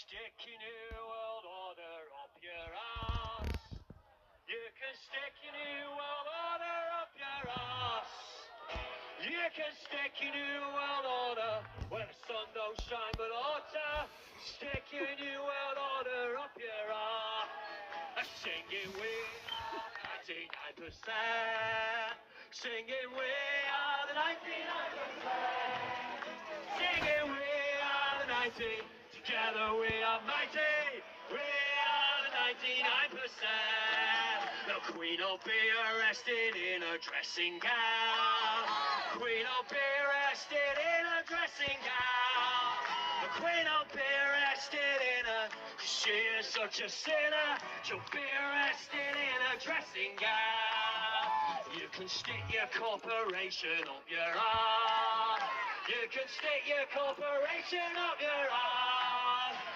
stick your new world order up your ass. You can stick your new world order up your ass. You can stick your new world order where the sun don't shine but ought to. Stick your new world order up your ass. Singing we are 99%. Singing we are the 99%. Singing we are the 90. Together we are mighty. We are the 99%. The Queen will be arrested in a dressing gown. Queen will be arrested in a dressing gown. The Queen will be arrested in a... She is such a sinner. She'll be arrested in a dressing gown. You can stick your corporation up your arse. You can stick your corporation up your arse.